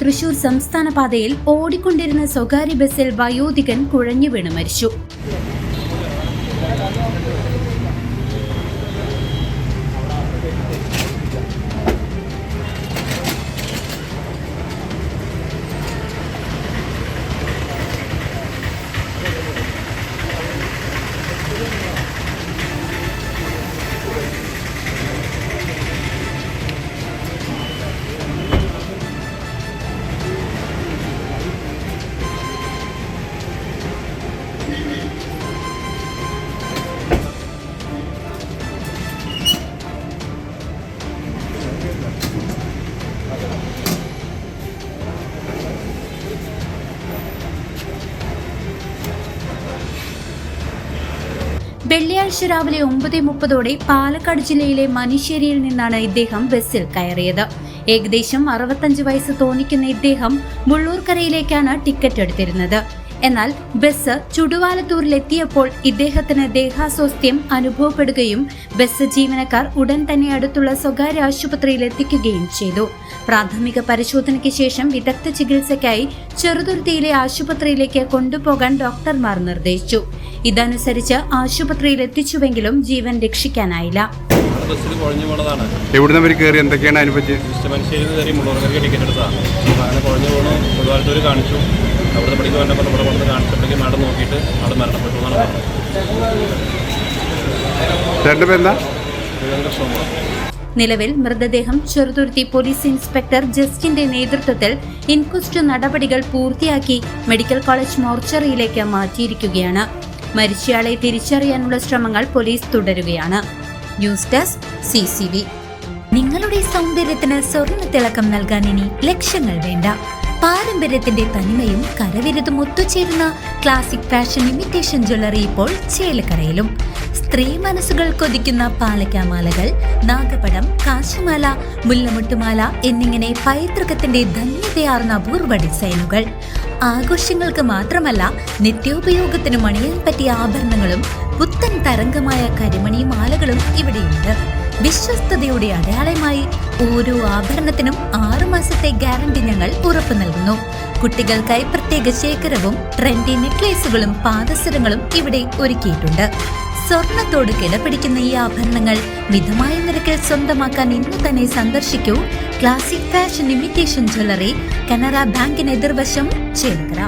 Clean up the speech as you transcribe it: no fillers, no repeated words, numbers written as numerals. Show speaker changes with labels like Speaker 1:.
Speaker 1: തൃശൂർ സംസ്ഥാന പാതയിൽ ഓടിക്കൊണ്ടിരുന്ന സ്വകാര്യ ബസ്സിൽ വയോധികൻ കുഴഞ്ഞു വീണ് മരിച്ചു. വെള്ളിയാഴ്ച രാവിലെ 9:30 പാലക്കാട് ജില്ലയിലെ മനുശ്ശേരിയിൽ നിന്നാണ് ഇദ്ദേഹം ബസ്സിൽ കയറിയത്. ഏകദേശം 65 വയസ്സ് തോന്നിക്കുന്ന ഇദ്ദേഹം മുള്ളൂർക്കരയിലേക്കാണ് ടിക്കറ്റ് എടുത്തിരുന്നത്. എന്നാൽ ബസ് ചുടുവാലത്തൂരിലെത്തിയപ്പോൾ ഇദ്ദേഹത്തിന് ദേഹാസ്വാസ്ഥ്യം അനുഭവപ്പെടുകയും ബസ് ജീവനക്കാർ ഉടൻ തന്നെ അടുത്തുള്ള സ്വകാര്യ ആശുപത്രിയിൽ എത്തിക്കുകയും ചെയ്തു. പ്രാഥമിക പരിശോധനയ്ക്ക് ശേഷം വിദഗ്ധ ചികിത്സയ്ക്കായി ചെറുതുരുത്തിയിലെ ആശുപത്രിയിലേക്ക് കൊണ്ടുപോകാൻ ഡോക്ടർമാർ നിർദ്ദേശിച്ചു. ഇതനുസരിച്ച് ആശുപത്രിയിൽ എത്തിച്ചുവെങ്കിലും ജീവൻ രക്ഷിക്കാനായില്ല. നിലവിൽ മൃതദേഹം ചെറുതുരുത്തി പോലീസ് ഇൻസ്പെക്ടർ ജസ്റ്റിന്റെ നേതൃത്വത്തിൽ ഇൻക്വസ്റ്റ് നടപടികൾ പൂർത്തിയാക്കി മെഡിക്കൽ കോളേജ് മോർച്ചറിയിലേക്ക് മാറ്റിയിരിക്കുകയാണ്. മരിച്ചയാളെ തിരിച്ചറിയാനുള്ള ശ്രമങ്ങൾ പോലീസ് തുടരുകയാണ്. News desk CCV. നിങ്ങളുടെ സൗന്ദര്യത്തിന് സ്വർണ്ണ തിളക്കം നൽകാൻ ഇനി ലക്ഷങ്ങൾ വേണ്ട. പാരമ്പര്യത്തിന്റെ തനിമയും കരവിരുതും ഒത്തുചേരുന്ന ക്ലാസിക് ഫാഷൻ ഇമിറ്റേഷൻ ജ്വല്ലറി ഇപ്പോൾ ചേലക്കരയിലും. സ്ത്രീ മനസ്സുകൾ കൊതിക്കുന്ന പാലക്കാമാലകൾ, നാഗപടം, കാശിമാല, മുല്ലമുട്ടുമാല എന്നിങ്ങനെ പൈതൃകത്തിന്റെ ധന്യതയാർന്ന അപൂർവ ഡിസൈനുകൾ. ആഘോഷങ്ങൾക്ക് മാത്രമല്ല നിത്യോപയോഗത്തിനും അണിയാൻ പറ്റിയ ആഭരണങ്ങളും പുത്തൻ തരംഗമായ കരിമണി മാലകളും ഇവിടെയുണ്ട്. വിശ്വസ്തതയുടെ അടയാളമായി ഓരോ ആഭരണത്തിനും 6 മാസത്തെ ഗ്യാരണ്ടി ഞങ്ങൾ ഉറപ്പു നൽകുന്നു. കുട്ടികൾക്കായി പ്രത്യേക ശേഖരവും ട്രെൻഡി നെക്ലേസുകളും പാദസരങ്ങളും ഇവിടെ ഒരുക്കിയിട്ടുണ്ട്. സ്വർണത്തോട് കിടപിടിക്കുന്ന ഈ ആഭരണങ്ങൾ മിതമായ നിരക്കിൽ സ്വന്തമാക്കാൻ ഇന്ന് തന്നെ സന്ദർശിക്കൂ. Classic fashion imitation jewellery, Canara ബാങ്കിന് എതിർവശം, ചേലക്കര.